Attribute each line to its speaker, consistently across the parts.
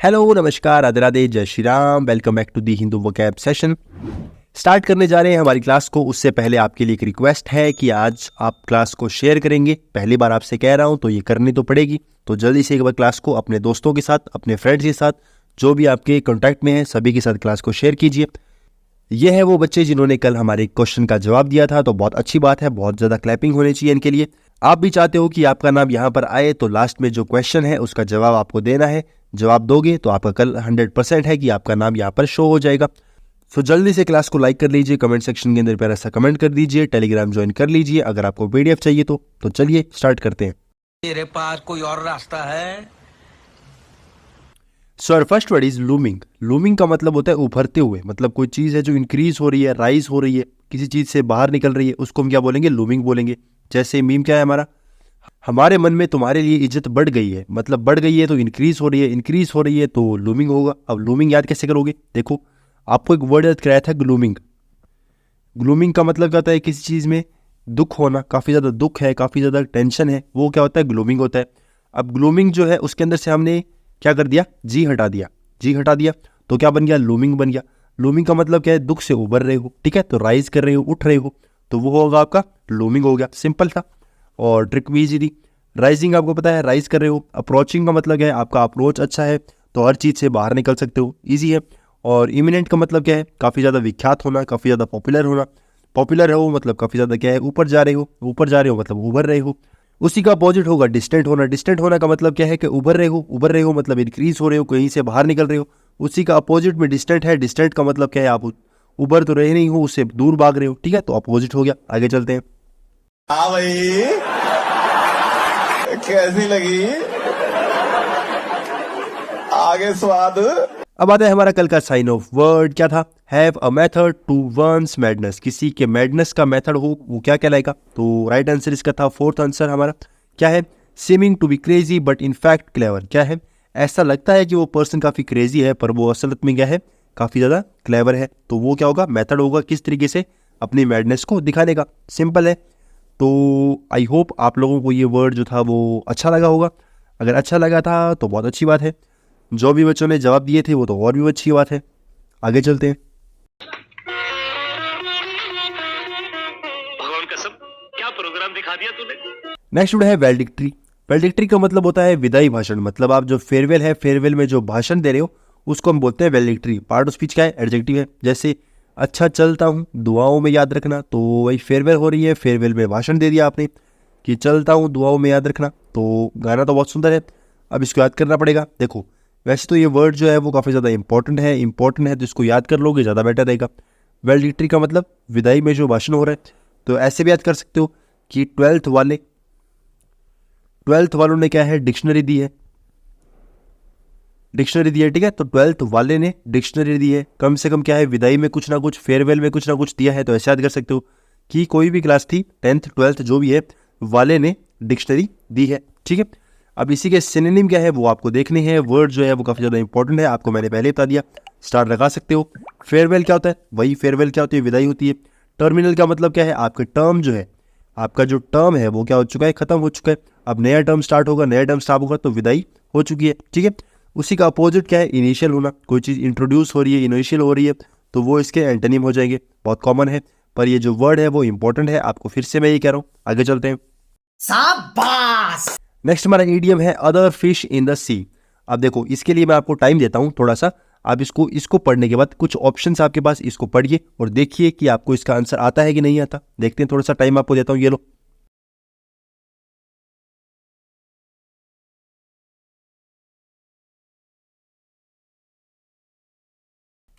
Speaker 1: Hello, नमस्कार, राधे राधे, जय Shri Ram. Welcome back to the Hindu vocab session. Start करने जा रहे हैं हमारी क्लास को। उससे पहले आपके लिए एक रिक्वेस्ट है कि आज आप क्लास को शेयर करेंगे। पहली बार आपसे कह रहा हूं तो ये करनी तो पड़ेगी। तो जल्दी से एक बार क्लास को अपने दोस्तों के साथ, अपने फ्रेंड्स के साथ, जो भी आपके कॉन्टैक्ट में है, सभी के साथ क्लास को शेयर कीजिए। ये है वो बच्चे जिन्होंने कल हमारे क्वेश्चन का जवाब दिया था, तो बहुत अच्छी बात है, बहुत ज़्यादा क्लैपिंग होनी चाहिए इनके लिए। आप भी चाहते हो कि आपका नाम यहाँ पर आए, तो लास्ट में जो क्वेश्चन है उसका जवाब आपको देना है। जवाब दोगे तो आपका कल 100% है कि आपका नाम यहाँ पर शो हो जाएगा। सो जल्दी से क्लास को लाइक कर लीजिए, कमेंट सेक्शन के अंदर प्यारा सा कमेंट कर दीजिए, टेलीग्राम ज्वाइन कर लीजिए अगर आपको पीडीएफ चाहिए तो चलिए स्टार्ट करते हैं।
Speaker 2: मेरे पास कोई और रास्ता है?
Speaker 1: So our first word is looming. Looming का मतलब होता है उभरते हुए, मतलब कोई चीज़ है जो इंक्रीज हो रही है, राइज हो रही है, किसी चीज़ से बाहर निकल रही है, उसको हम क्या बोलेंगे? लूमिंग बोलेंगे। जैसे मीम क्या है हमारा, हमारे मन में तुम्हारे लिए इज्जत बढ़ गई है, मतलब बढ़ गई है तो इंक्रीज हो रही है, इंक्रीज हो रही है तो लूमिंग होगा। अब लूमिंग याद कैसे करोगे? देखो, आपको एक वर्ड याद कराया था, ग्लूमिंग। ग्लूमिंग का मतलब क्या होता है? किसी चीज़ में दुख होना, काफ़ी ज़्यादा दुख है, काफ़ी ज़्यादा टेंशन है, वो क्या होता है? ग्लूमिंग होता है। अब ग्लूमिंग जो है उसके अंदर से हमने क्या कर दिया? जी हटा दिया। जी हटा दिया तो क्या बन गया? लूमिंग बन गया। लूमिंग का मतलब क्या है? दुख से उबर रहे हो, ठीक है, तो राइज कर रहे हो, उठ रहे हो, तो वो होगा आपका लूमिंग हो गया। सिंपल था और ट्रिक भी इजी थी। राइजिंग आपको पता है, राइज कर रहे हो। अप्रोचिंग का मतलब क्या है? आपका अप्रोच अच्छा है तो हर चीज़ से बाहर निकल सकते हो, ईजी है। और इमिनेंट का मतलब क्या है? काफ़ी ज़्यादा विख्यात होना, काफ़ी ज़्यादा पॉपुलर होना। पॉपुलर हो मतलब काफ़ी ज़्यादा क्या है? ऊपर जा रहे हो, ऊपर जा रहे हो मतलब उभर रहे हो। उसी का अपोजिट होगा डिस्टेंट होना। डिस्टेंट होना का मतलब क्या है? कि उभर रहे हो, उभर रहे हो मतलब इंक्रीज हो रहे हो, कहीं से बाहर निकल रहे हो। उसी का अपोजिट में डिस्टेंट है। डिस्टेंट का मतलब क्या है? आप उभर तो रहे नहीं हो, उससे दूर भाग रहे हो, ठीक है, तो अपोजिट हो गया। आगे चलते हैं।
Speaker 3: हाँ भाई, कैसी लगी? आगे स्वाद।
Speaker 1: अब आता है हमारा कल का साइन ऑफ वर्ड। क्या था? Have a method to once madness. किसी के मैडनेस का मेथड हो वो क्या कहलाएगा? तो राइट आंसर इसका था, फोर्थ आंसर हमारा क्या है? Seeming to be crazy but in fact clever. क्या है? ऐसा लगता है कि वो पर्सन काफ़ी क्रेजी है पर वो असलियत में क्या है? काफ़ी ज़्यादा क्लेवर है। तो वो क्या होगा? मेथड होगा किस तरीके से अपनी मैडनेस को दिखाने का। सिंपल है। तो आई होप आप लोगों को ये वर्ड जो था वो अच्छा लगा होगा। अगर अच्छा लगा था तो बहुत अच्छी बात है। जो भी बच्चों ने जवाब दिए थे वो तो और भी अच्छी बात है। आगे चलते हैं।
Speaker 4: भगवान कसम, क्या प्रोग्राम दिखा दिया तूने।
Speaker 1: नेक्स्ट वर्ड है वेल्डिक्ट्री। वेल्डिक्ट्री का मतलब होता है विदाई भाषण। मतलब आप जो फेयरवेल है, फेयरवेल में जो भाषण दे रहे हो उसको हम बोलते हैं वेल्डिक्ट्री। पार्ट ऑफ स्पीच क्या है? एडजेक्टिव है। जैसे अच्छा चलता हूँ, दुआओं में याद रखना, तो वही फेयरवेल हो रही है, फेयरवेल में भाषण दे दिया आपने कि चलता हूँ, दुआओं में याद रखना। तो गाना तो बहुत सुंदर है, अब इसको याद करना पड़ेगा। देखो, वैसे तो ये वर्ड जो है वो काफ़ी ज़्यादा इंपॉर्टेंट है तो इसको याद कर लोगे ज़्यादा बेटर रहेगा। वेल्डिक्ट्री का मतलब विदाई में जो भाषण हो रहा है, तो ऐसे भी याद कर सकते हो कि ट्वेल्थ वालों ने क्या है? डिक्शनरी दी है। डिक्शनरी दी है, ठीक है, तो ट्वेल्थ वाले ने डिक्शनरी दी है। कम से कम क्या है? विदाई में कुछ ना कुछ, फेयरवेल में कुछ ना कुछ दिया है। तो ऐसे याद कर सकते हो कि कोई भी क्लास थी, 10th 12th जो भी है, वाले ने डिक्शनरी दी है, ठीक है। अब इसी के सिनोनिम क्या है वो आपको देखने हैं। वर्ड जो है वो काफ़ी ज़्यादा इंपॉर्टेंट है, आपको मैंने पहले बता दिया। स्टार लगा सकते हो। फेयरवेल क्या होता है? वही फेयरवेल क्या होती है? विदाई होती है। टर्मिनल का मतलब क्या है? आपका टर्म जो है, आपका जो टर्म है वो क्या हो चुका है? खत्म हो चुका है। अब नया टर्म स्टार्ट होगा, नया टर्म स्टार्ट होगा तो विदाई हो चुकी है, ठीक है। उसी का अपोजिट क्या है? इनिशियल होना। कोई चीज़ इंट्रोड्यूस हो रही है, इनिशियल हो रही है, तो वो इसके एंटोनिम हो जाएंगे। बहुत कॉमन है पर ये जो वर्ड है वो इंपॉर्टेंट है, आपको फिर से मैं ये कह रहा हूँ। आगे चलते हैं।
Speaker 2: शाबाश।
Speaker 1: नेक्स्ट हमारा ईडियम है अदर फिश इन द सी। अब देखो, इसके लिए मैं आपको टाइम देता हूँ थोड़ा सा। आप इसको पढ़ने के बाद कुछ ऑप्शंस आपके पास, इसको पढ़िए और देखिए कि आपको इसका आंसर आता है कि नहीं आता। देखते हैं, थोड़ा सा टाइम आपको देता हूँ, ये लो।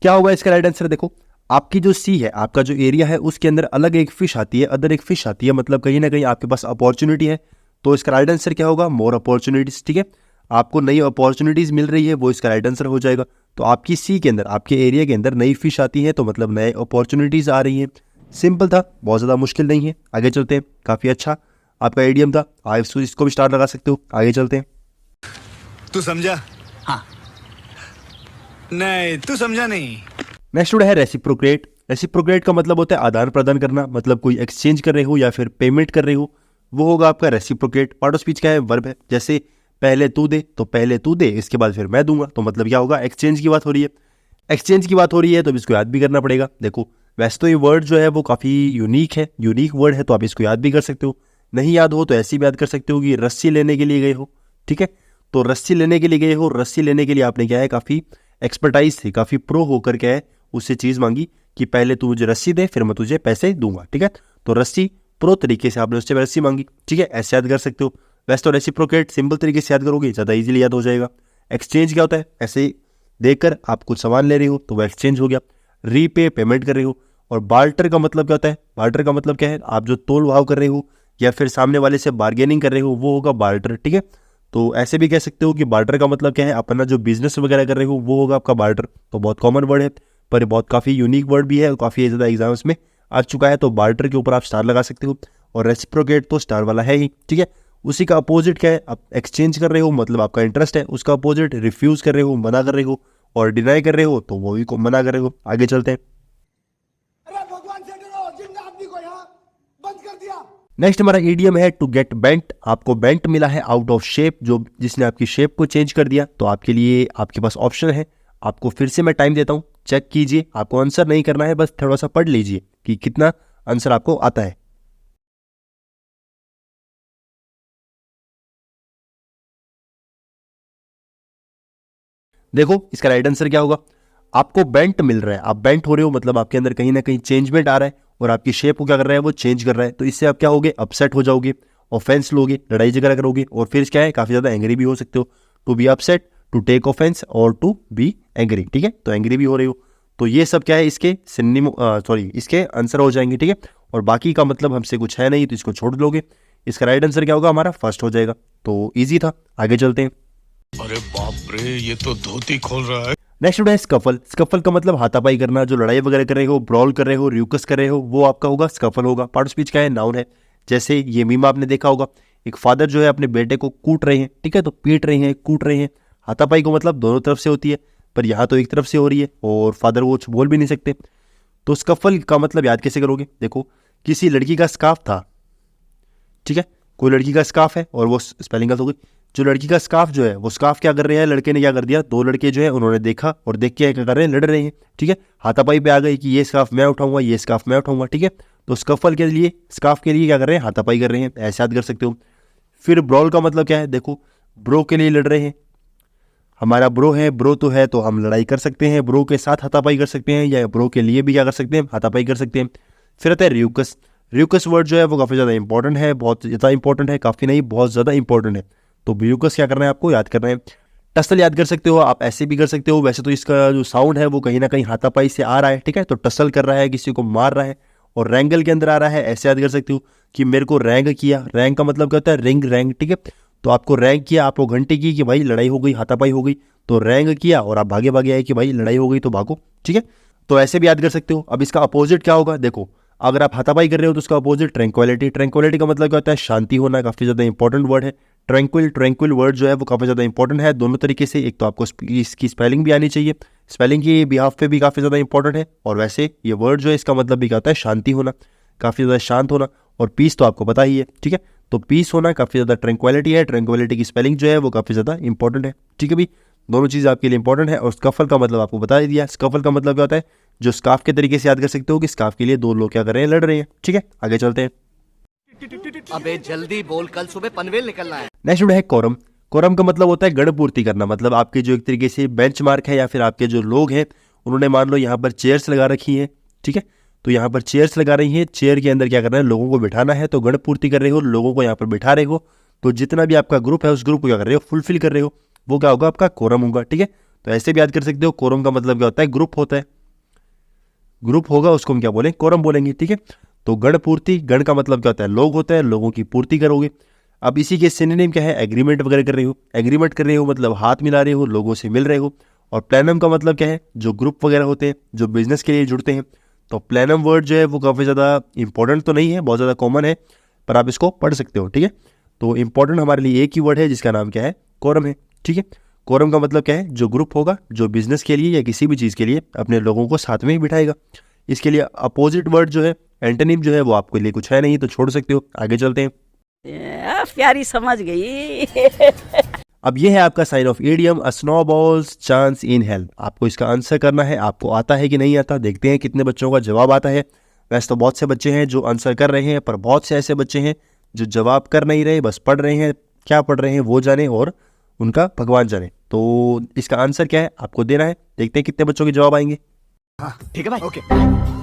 Speaker 1: क्या होगा इसका राइट आंसर? देखो, आपकी जो सी है, आपका जो एरिया है, उसके अंदर अलग एक फिश आती है, अदर एक फिश आती है, मतलब कहीं ना कहीं आपके पास अपॉर्चुनिटी है। तो इसका राइट आंसर क्या होगा? मोर अपॉर्चुनिटीज, ठीक है। आपको नई अपॉर्चुनिटीज मिल रही है, वो इसका राइट आंसर हो जाएगा। तो आपकी सी के अंदर, आपके एरिया के अंदर नई फिश आती है, तो मतलब नए अपॉर्चुनिटीज आ रही हैं। सिंपल था, बहुत ज़्यादा मुश्किल नहीं है। आगे चलते हैं। काफ़ी अच्छा आपका एडियम था, आप इसको भी स्टार लगा सकते हो। आगे चलते हैं।
Speaker 3: तू समझा?
Speaker 2: हाँ।
Speaker 3: नहीं, तू समझा नहीं।
Speaker 1: नेक्स्ट वर्ड है रेसिप्रोकेट। रेसिप्रोकेट का मतलब होता है आदान प्रदान करना, मतलब कोई एक्सचेंज कर रहे हो या फिर पेमेंट कर रहे हो, वो होगा आपका रेसिप्रोकेट। पार्ट ऑफ स्पीच क्या है? वर्ब है। जैसे पहले तू दे तो पहले तू दे, इसके बाद फिर मैं दूंगा, तो मतलब क्या होगा, एक्सचेंज की बात हो रही है। एक्सचेंज की बात हो रही है तो अब इसको याद भी करना पड़ेगा। देखो वैसे तो ये वर्ड जो है वो काफ़ी यूनिक है, यूनिक वर्ड है, तो आप इसको याद भी कर सकते हो। नहीं याद हो तो ऐसे भी याद कर सकते हो कि रस्सी लेने के लिए गए हो, ठीक है। तो रस्सी लेने के लिए गए हो, रस्सी लेने के लिए आपने क्या है, काफ़ी एक्सपर्टाइज थी, काफ़ी प्रो होकर क्या है उससे चीज़ मांगी कि पहले तू मुझे रस्सी दे फिर मैं तुझे पैसे दूंगा, ठीक है। तो रस्सी प्रो तरीके से आपने उससे रस्सी मांगी, ठीक है, ऐसे याद कर सकते हो। वैसे तो रेसिप्रोकेट सिंपल तरीके से याद करोगे ज़्यादा इजीली याद हो जाएगा। एक्सचेंज क्या होता है, ऐसे देकर आप कुछ सामान ले रहे हो तो वो एक्सचेंज हो गया। रीपे पेमेंट कर रहे हो। और बार्टर का मतलब क्या होता है, बार्टर का मतलब क्या है, आप जो तोल भाव कर रहे हो या फिर सामने वाले से बार्गेनिंग कर रहे हो वो होगा बार्टर, ठीक है। तो ऐसे भी कह सकते हो कि बार्टर का मतलब क्या है, अपना जो बिजनेस वगैरह कर रहे हो वो होगा आपका बार्टर। तो बहुत कॉमन वर्ड है पर बहुत काफ़ी यूनिक वर्ड भी है और काफ़ी ज़्यादा एग्जाम्स में आ चुका है। तो बार्टर के ऊपर आप स्टार लगा सकते हो और रेसिप्रोकेट तो स्टार वाला है ही, ठीक है। उसी का अपोजिट क्या है, आप एक्सचेंज कर रहे हो मतलब आपका इंटरेस्ट है, उसका अपोजिट रिफ्यूज कर रहे हो, मना कर रहे हो, और डिनाई कर रहे हो तो वो भी को मना कर रहे हो। आगे चलते हैं। नेक्स्ट हमारा ईडियम है टू गेट बेंट। आपको बेंट मिला है आउट ऑफ शेप, जो जिसने आपकी शेप को चेंज कर दिया। तो आपके लिए आपके पास ऑप्शन है, आपको फिर से मैं टाइम देता हूं, चेक कीजिए। आपको आंसर नहीं करना है, बस थोड़ा सा पढ़ लीजिए कि कितना आंसर आपको आता है। देखो इसका राइट आंसर क्या होगा, आपको बेंट मिल रहा है, आप बेंट हो रहे हो मतलब आपके अंदर कहीं ना कहीं चेंजमेंट आ रहा है और आपकी शेप को क्या कर रहा है, वो चेंज कर रहा है। तो इससे आप क्या होगे, अपसेट हो जाओगे, ऑफेंस लोगे, लड़ाई झगड़ा करोगे और फिर क्या है, काफी ज्यादा एंग्री भी हो सकते हो। To be upset, to take offence और टू बी एंग्री, ठीक है। तो एंग्री भी हो रहे हो, तो ये सब क्या है, इसके इसके आंसर हो जाएंगे, ठीक है। और बाकी का मतलब हमसे कुछ है नहीं तो इसको छोड़ दोगे। इसका राइट आंसर क्या होगा, हमारा फर्स्ट हो जाएगा। तो ईजी था, आगे चलते हैं।
Speaker 3: अरे बाप रे, ये तो धोती खोल रहा है।
Speaker 1: नेक्स्ट है स्कफल। स्कफल का मतलब हाथापाई करना, जो लड़ाई वगैरह कर रहे हो, ब्रॉल कर रहे हो, रियूकस कर रहे हो, वो आपका होगा स्कफल होगा। पार्ट ऑफ स्पीच क्या है, नाउन है। जैसे ये मीम आपने देखा होगा, एक फादर जो है अपने बेटे को कूट रहे हैं, ठीक है, तो पीट रहे हैं, कूट रहे हैं। हाथापाई को मतलब दोनों तरफ से होती है, पर यहाँ तो एक तरफ से हो रही है और फादर वो बोल भी नहीं सकते। तो स्कफल का मतलब याद कैसे करोगे, देखो किसी लड़की का स्कार्फ था, ठीक है, कोई लड़की का स्कार्फ है और वो स्पेलिंग गलत हो गई। जो लड़की का स्कार्फ जो है वो स्कार्फ क्या कर रहे हैं, लड़के ने क्या कर दिया, दो लड़के जो है उन्होंने देखा और देख के क्या कर रहे हैं, लड़ रहे हैं, ठीक है। हाथापाई पे आ गई कि ये स्कार्फ मैं उठाऊंगा, ये स्कार्फ मैं उठाऊंगा, ठीक है। तो स्कफल के लिए, स्कार्फ के लिए क्या कर रहे हैं, हाथापाई कर रहे हैं, ऐसे याद कर सकते हो। फिर ब्रॉल का मतलब क्या है, देखो ब्रो के लिए लड़ रहे हैं, हमारा ब्रो है, ब्रो तो है तो हम लड़ाई कर सकते हैं, ब्रो के साथ हाथापाई कर सकते हैं या ब्रो के लिए भी क्या कर सकते हैं, हाथापाई कर सकते हैं। फिर आता है रियूकस। रियूकस वर्ड जो है वो काफ़ी ज़्यादा इंपॉर्टेंट है, बहुत ज़्यादा इंपॉर्टेंट है, काफ़ी नहीं बहुत ज़्यादा इंपॉर्टेंट है। तो रियूकस क्या करना है, आपको याद करना है। टसल याद कर सकते हो आप, ऐसे भी कर सकते हो। वैसे तो इसका जो साउंड है वो कहीं ना कहीं हाथापाई से आ रहा है, ठीक है, तो टसल कर रहा है, किसी को मार रहा है और रैंगल के अंदर आ रहा है, ऐसे याद कर सकते हो कि मेरे को रैंग किया। रैंग का मतलब क्या होता है, रिंग रैंग, ठीक है। तो आपको रैंग किया, आपको घंटी की कि भाई लड़ाई हो गई, हाथापाई हो गई, तो रैंग किया और आप भागे भागे आए कि भाई लड़ाई हो गई तो भागो, ठीक है। तो ऐसे भी याद कर सकते हो। अब इसका अपोजिट क्या होगा, देखो अगर आप हाथापाई कर रहे हो तो उसका अपोजिट ट्रैंक्विलिटी। ट्रैंक्विलिटी का मतलब क्या होता है, शांति होना, काफ़ी ज़्यादा इंपॉर्टेंट वर्ड है। ट्रैंक्विल वर्ड जो है वो काफ़ी ज़्यादा इंपॉर्टेंट है दोनों तरीके से। एक तो आपको इसकी स्पेलिंग भी आनी चाहिए, स्पेलिंग की बिहाफ पे भी काफ़ी ज़्यादा इंपॉर्टेंट है, और वैसे ये वर्ड जो है इसका मतलब भी क्या होता है, शांति होना, काफ़ी ज़्यादा शांत होना। और पीस तो आपको पता ही है, ठीक है। तो पीस होना काफ़ी ज़्यादा ट्रैंक्विलिटी है, ट्रैंक्विलिटी की स्पेलिंग जो है वो काफ़ी ज़्यादा इंपॉर्टेंट है, ठीक है भी। दोनों चीज़ आपके लिए इंपॉर्टेंट है। और स्कफल का मतलब आपको बता ही दिया। स्कफल का मतलब क्या होता है, जो स्कार्फ के तरीके से याद कर सकते हो कि स्कार्फ के लिए दो लोग क्या कर रहे हैं, लड़ रहे हैं, ठीक है। आगे चलते हैं।
Speaker 2: अबे जल्दी बोल, कल सुबह पनवेल निकलना है।
Speaker 1: नेक्स्ट है कोरम। कोरम का मतलब होता है गण पूर्ति करना, मतलब आपके जो एक तरीके से बेंचमार्क है या फिर आपके जो लोग हैं उन्होंने मान लो यहाँ पर चेयर्स लगा रखी हैं, ठीक है। तो यहाँ पर चेयर्स लगा रही हैं, चेयर के अंदर क्या करना है, लोगों को बिठाना है, तो गण पूर्ति कर रहे हो, लोगों को यहाँ पर बिठा रहे हो। तो जितना भी आपका ग्रुप है उस ग्रुप को क्या कर रहे हो, फुलफिल कर रहे हो, वो क्या होगा, आपका कोरम होगा, ठीक है। तो ऐसे भी याद कर सकते हो। कोरम का मतलब क्या होता है, ग्रुप होता है, ग्रुप होगा उसको हम क्या बोलेंगे, कोरम बोलेंगे, ठीक है। तो गण पूर्ति, गण का मतलब क्या होता है, लोग होता है, लोगों की पूर्ति करोगे। अब इसी के सिनोनिम क्या है, एग्रीमेंट वगैरह कर रहे हो। एग्रीमेंट कर रहे हो मतलब हाथ मिला रहे हो, लोगों से मिल रहे हो। और प्लेनम का मतलब क्या है, जो ग्रुप वगैरह होते हैं, जो बिजनेस के लिए जुड़ते हैं। तो प्लेनम वर्ड जो है वो काफ़ी ज़्यादा इंपॉर्टेंट तो नहीं है, बहुत ज़्यादा कॉमन है, पर आप इसको पढ़ सकते हो, ठीक है। तो इंपॉर्टेंट हमारे लिए एक ही वर्ड है जिसका नाम क्या है, कोरम है, ठीक है। कोरम का मतलब क्या है, जो ग्रुप होगा, जो बिजनेस के लिए या किसी भी चीज़ के लिए अपने लोगों को साथ में ही बिठाएगा। इसके लिए अपोजिट वर्ड जो है, एंटोनिम जो है, वो आपके लिए कुछ है नहीं, तो छोड़ सकते हो। आगे चलते हैं।
Speaker 5: प्यारी समझ गई।
Speaker 1: अब ये है आपका sign off idiom, a snowball's chance in hell. आपको इसका आंसर करना है, आपको आता है कि नहीं आता, देखते हैं कितने बच्चों का जवाब आता है। वैसे तो बहुत से बच्चे हैं जो आंसर कर रहे हैं, पर बहुत से ऐसे बच्चे हैं जो जवाब कर नहीं रहे, बस पढ़ रहे हैं। क्या पढ़ रहे हैं वो जाने और उनका भगवान जाने। तो इसका आंसर क्या है आपको देना है, देखते हैं कितने बच्चों के जवाब आएंगे।
Speaker 2: ठीक है भाई, ओके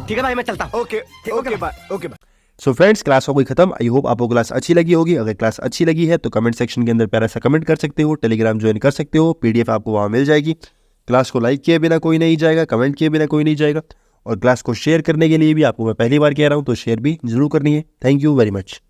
Speaker 2: ठीक है भाई, मैं चलता हूँ। Okay okay bye, okay bye.
Speaker 1: So friends, class हो गई खत्म। आई होप आपको क्लास अच्छी लगी होगी। अगर क्लास अच्छी लगी है तो कमेंट सेक्शन के अंदर प्यारा सा कमेंट कर सकते हो, टेलीग्राम ज्वाइन कर सकते हो, पीडीएफ आपको वहाँ मिल जाएगी। क्लास को लाइक किए बिना कोई नहीं जाएगा, कमेंट किए बिना कोई नहीं जाएगा, और क्लास को शेयर करने के लिए भी आपको मैं पहली बार कह रहा हूँ, तो शेयर भी जरूर करनी है। Thank you very much.